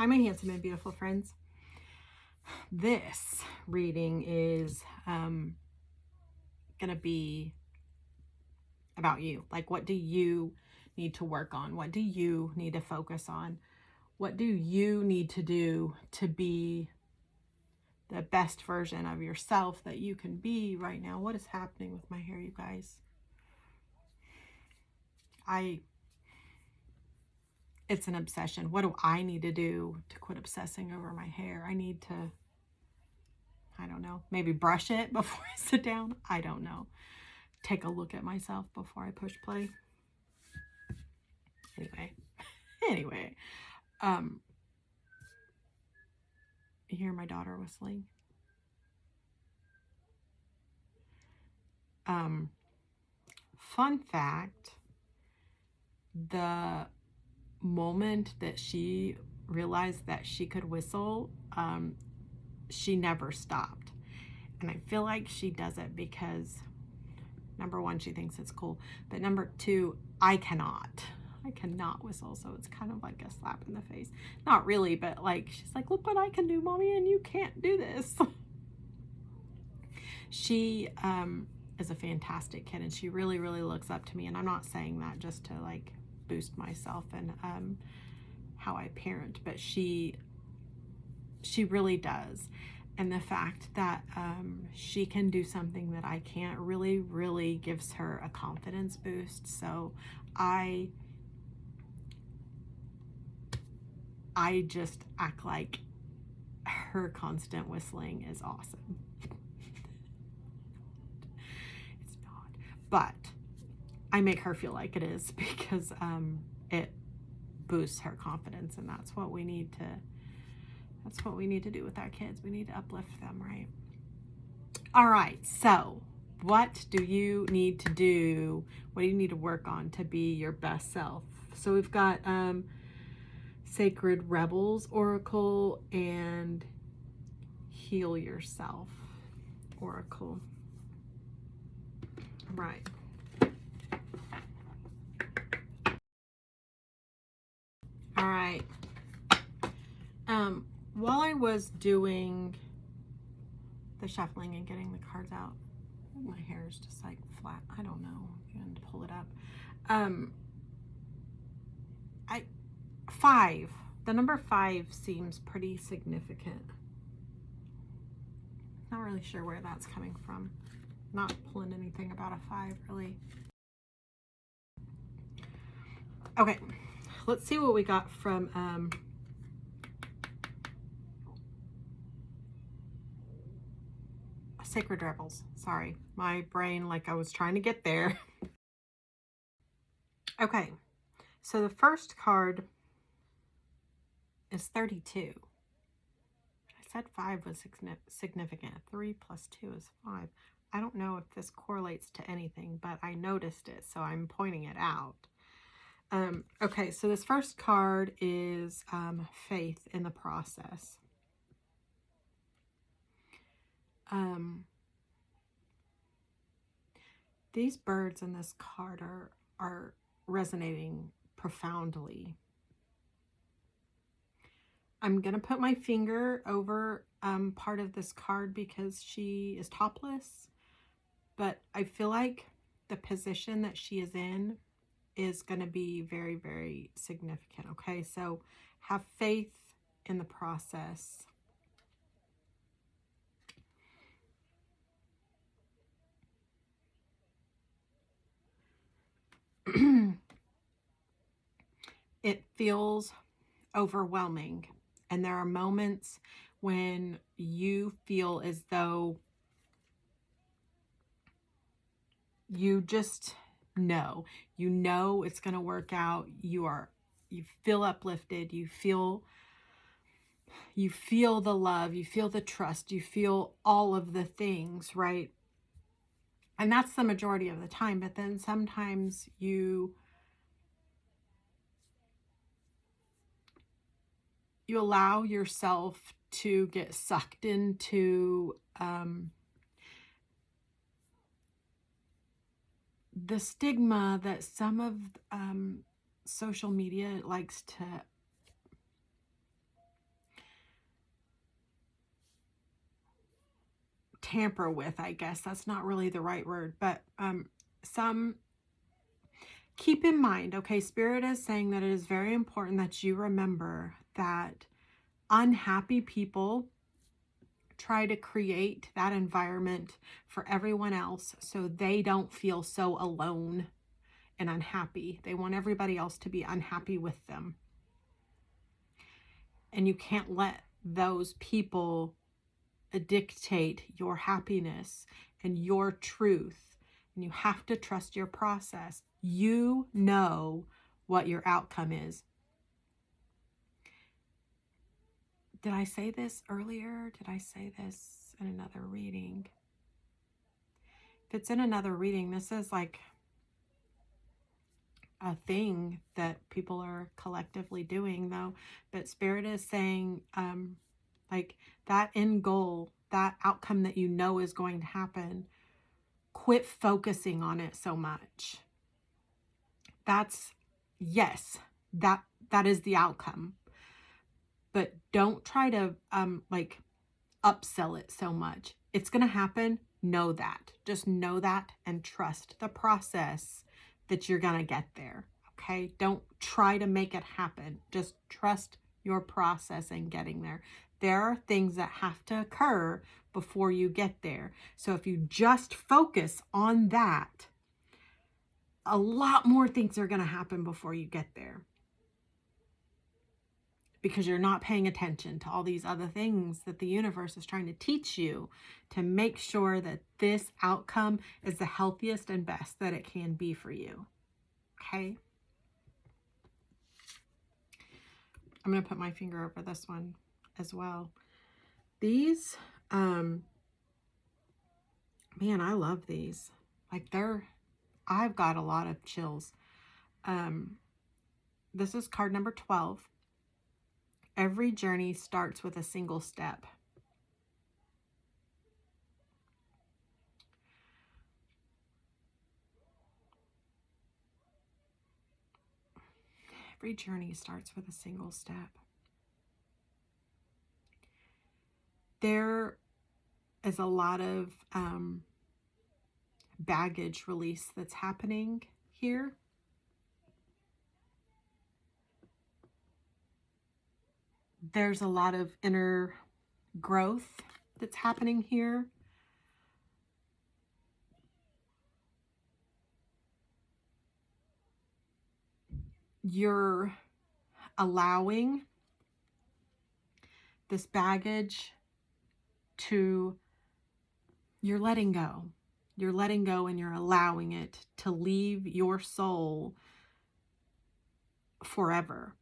Hi, my handsome and beautiful friends. This reading is going to be about you. Like, what do you need to work on? What do you need to focus on? What do you need to do to be the best version of yourself that you can be right now? What is happening with my hair, you guys? It's an obsession. What do I need to do to quit obsessing over my hair? I need to, I don't know, maybe brush it before I sit down. I don't know. Take a look at myself before I push play. Anyway, you hear my daughter whistling. Fun fact, the moment that she realized that she could whistle, she never stopped. And I feel like she does it because, number one, she thinks it's cool. But number two, I cannot whistle. So it's kind of like a slap in the face. Not really, but like, she's like, look what I can do, Mommy, and you can't do this. She is a fantastic kid, and she really, really looks up to me. And I'm not saying that just to like boost myself and how I parent, but she really does. And the fact that she can do something that I can't really, really gives her a confidence boost. So I just act like her constant whistling is awesome. It's not. But I make her feel like it is because it boosts her confidence, and that's what we need to do with our kids. We need to uplift them, right? All right, so what do you need to do? What do you need to work on to be your best self? So we've got Sacred Rebels Oracle and Heal Yourself Oracle. Right. All right. While I was doing the shuffling and getting the cards out, my hair is just like flat. I don't know. I'm going to pull it up. The number 5 seems pretty significant. Not really sure where that's coming from. Not pulling anything about a 5 really. Okay, let's see what we got from Sacred Rebels. Sorry, my brain, like I was trying to get there. Okay, so the first card is 32. I said 5 was significant. 3 plus 2 is 5. I don't know if this correlates to anything, but I noticed it, so I'm pointing it out. Okay, so this first card is faith in the process. These birds in this card are resonating profoundly. I'm going to put my finger over part of this card because she is topless, but I feel like the position that she is in is going to be very, very significant. Okay, so have faith in the process. It feels overwhelming, and there are moments when you feel as though you just know it's going to work out. You feel uplifted, you feel the love, you feel the trust, you feel all of the things, right? And that's the majority of the time. But then sometimes you allow yourself to get sucked into the stigma that some of social media likes to tamper with, I guess. That's not really the right word, but some keep in mind, okay, Spirit is saying that it is very important that you remember that unhappy people try to create that environment for everyone else so they don't feel so alone and unhappy. They want everybody else to be unhappy with them. And you can't let those people dictate your happiness and your truth. And you have to trust your process. You know what your outcome is. Did I say this earlier? Did I say this in another reading? If it's in another reading, this is like a thing that people are collectively doing, though. But Spirit is saying, like, that end goal, that outcome that you know is going to happen, quit focusing on it so much. That's, yes, that is the outcome. But don't try to like upsell it so much. It's going to happen. Know that. Just know that and trust the process that you're going to get there. Okay? Don't try to make it happen. Just trust your process in getting there. There are things that have to occur before you get there. So if you just focus on that, a lot more things are going to happen before you get there, because you're not paying attention to all these other things that the universe is trying to teach you to make sure that this outcome is the healthiest and best that it can be for you. Okay? I'm going to put my finger over this one as well. These, man, I love these. Like, I've got a lot of chills. This is card number 12. Every journey starts with a single step. Every journey starts with a single step. There is a lot of baggage release that's happening here. There's a lot of inner growth that's happening here. You're allowing this baggage to, you're letting go. You're letting go and you're allowing it to leave your soul forever.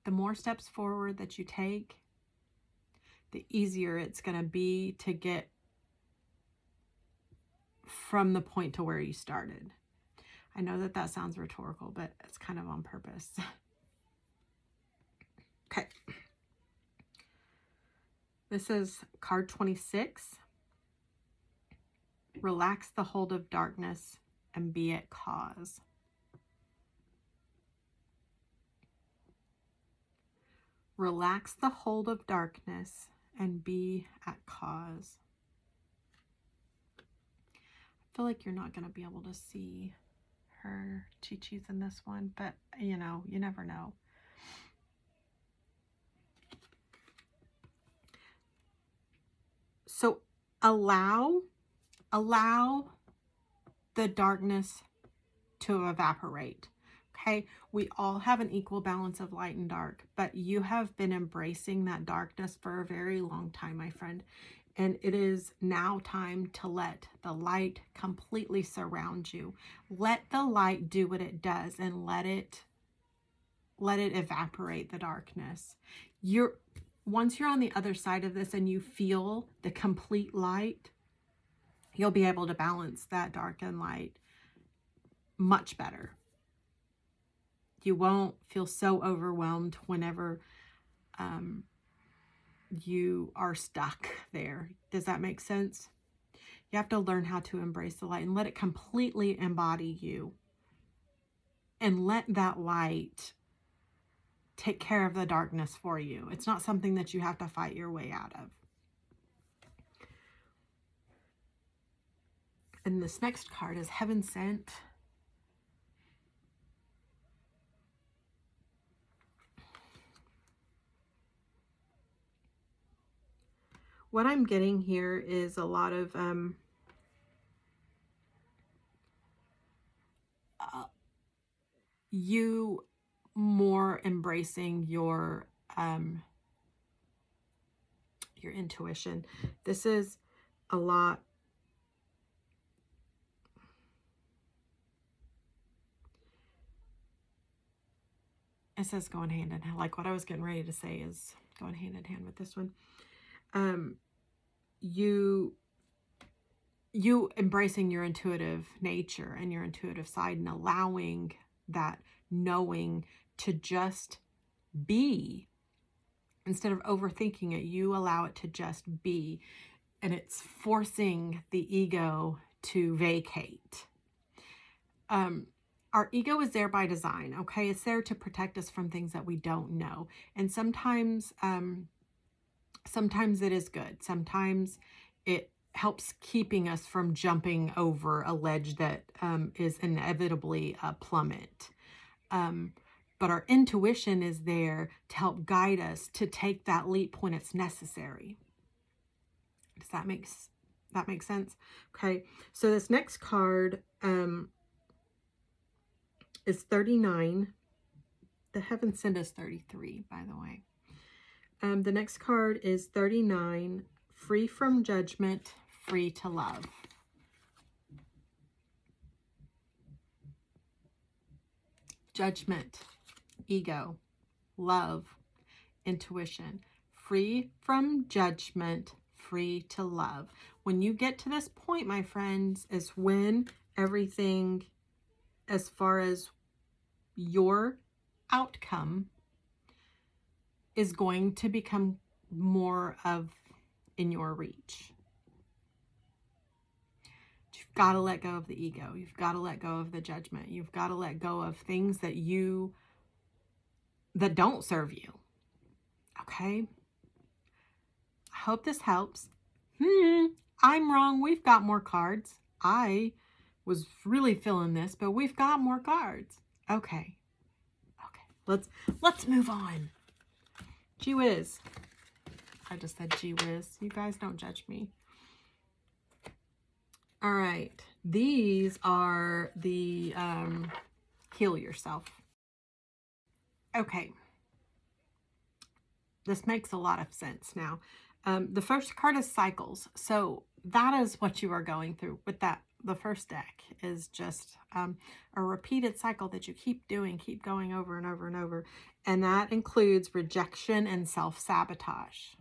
The more steps forward that you take, the easier it's going to be to get from the point to where you started. I know that that sounds rhetorical, but it's kind of on purpose. Okay. This is card 26. Relax the hold of darkness and be at cause. Relax the hold of darkness and be at cause. I feel like you're not going to be able to see her chi-chis in this one, but you know, you never know. So allow the darkness to evaporate. Okay, we all have an equal balance of light and dark, but you have been embracing that darkness for a very long time, my friend. And it is now time to let the light completely surround you. Let the light do what it does and let it evaporate the darkness. Once you're on the other side of this and you feel the complete light, you'll be able to balance that dark and light much better. You won't feel so overwhelmed whenever you are stuck there. Does that make sense? You have to learn how to embrace the light and let it completely embody you. And let that light take care of the darkness for you. It's not something that you have to fight your way out of. And this next card is Heaven Sent. What I'm getting here is a lot of you more embracing your intuition. This is a lot. It says going hand in hand. Like what I was getting ready to say is going hand in hand with this one. You embracing your intuitive nature and your intuitive side and allowing that knowing to just be. Instead of overthinking it, you allow it to just be. And it's forcing the ego to vacate. Our ego is there by design, okay? It's there to protect us from things that we don't know. And sometimes it is good. Sometimes it helps keeping us from jumping over a ledge that is inevitably a plummet. But our intuition is there to help guide us to take that leap when it's necessary. Does that make sense? Okay, so this next card is 39. The Heaven Sent is 33, by the way. The next card is 39. Free from judgment, free to love. Judgment, ego, love, intuition. Free from judgment, free to love. When you get to this point, my friends, is when everything, as far as your outcome, is going to become more of in your reach. You've got to let go of the ego. You've got to let go of the judgment. You've got to let go of things that don't serve you. Okay? I hope this helps. I'm wrong. We've got more cards. I was really feeling this, but we've got more cards. Okay. Let's move on. Gee whiz. I just said gee whiz. You guys don't judge me. All right. These are the heal yourself. Okay. This makes a lot of sense now. The first card is cycles. So that is what you are going through with that. The first deck is just a repeated cycle that you keep doing, keep going over and over and over. And that includes rejection and self-sabotage.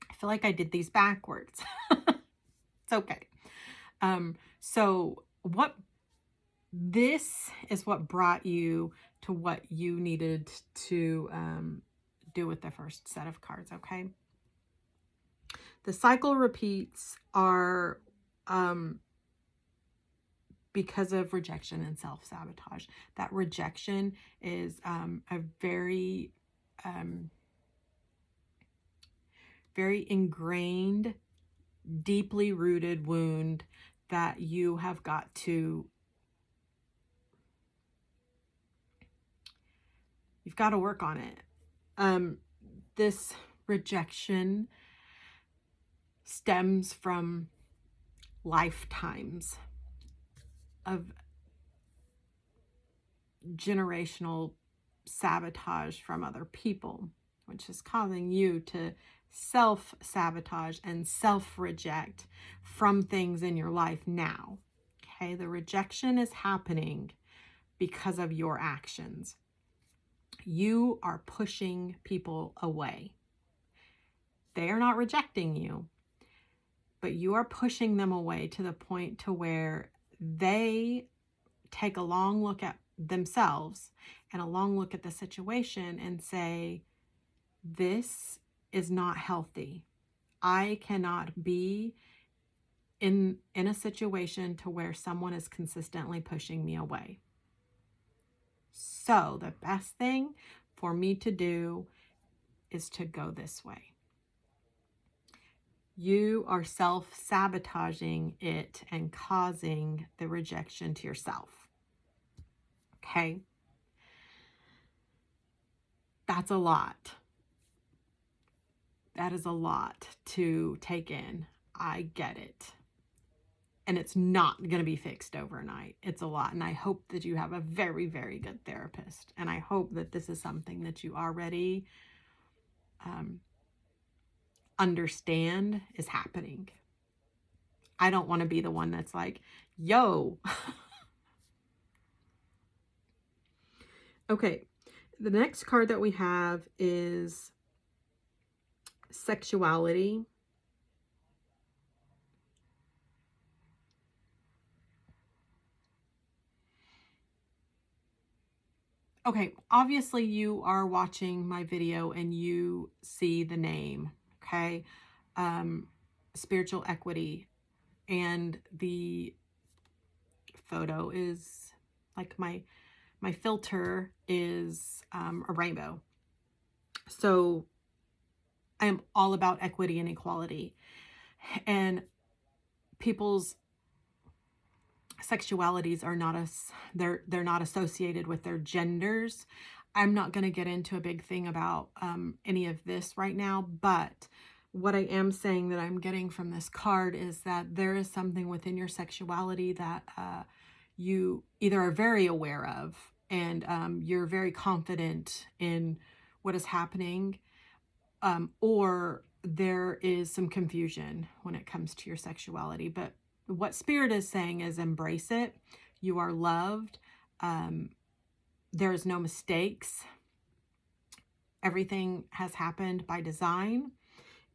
I feel like I did these backwards. It's okay. So this is what brought you to what you needed to do with the first set of cards, okay? The cycle repeats are because of rejection and self-sabotage. That rejection is a very, very ingrained, deeply rooted wound that you have got to, you've got to work on it. This rejection stems from lifetimes of generational sabotage from other people, which is causing you to self-sabotage and self-reject from things in your life now. Okay, the rejection is happening because of your actions. You are pushing people away. They are not rejecting you, but you are pushing them away to the point to where they take a long look at themselves and a long look at the situation and say, this is not healthy. I cannot be in a situation to where someone is consistently pushing me away. So the best thing for me to do is to go this way. You are self-sabotaging it and causing the rejection to yourself. Okay? That's a lot. That is a lot to take in. I get it. And it's not going to be fixed overnight. It's a lot. And I hope that you have a very, very good therapist. And I hope that this is something that you already understand is happening. I don't want to be the one that's like, yo. Okay. The next card that we have is sexuality. Okay, obviously you are watching my video and you see the name, okay? Spiritual equity. And the photo is like my filter is a rainbow. So I am all about equity and equality. And people's sexualities are not they're not associated with their genders. I'm not going to get into a big thing about any of this right now, but what I am saying that I'm getting from this card is that there is something within your sexuality that you either are very aware of and you're very confident in what is happening, or there is some confusion when it comes to your sexuality. But what Spirit is saying is embrace it. You are loved. There is no mistakes. Everything has happened by design.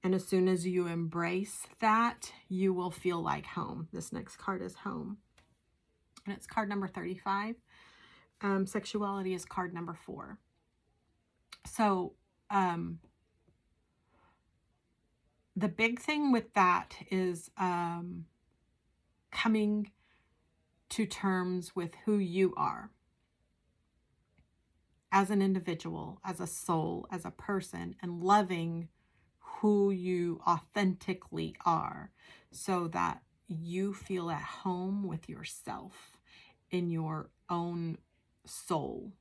And as soon as you embrace that, you will feel like home. This next card is home. And it's card number 35. Sexuality is card number 4. So the big thing with that is coming to terms with who you are as an individual, as a soul, as a person, and loving who you authentically are so that you feel at home with yourself in your own soul.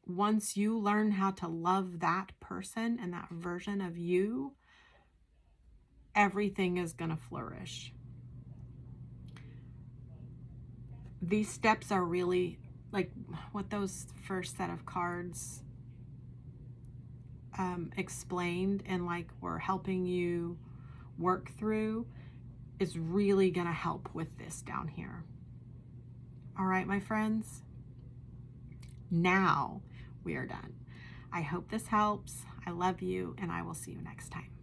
Once you learn how to love that person and that version of you, everything is going to flourish. These steps are really like what those first set of cards explained and like were helping you work through is really going to help with this down here. All right, my friends. Now we are done. I hope this helps. I love you, and I will see you next time.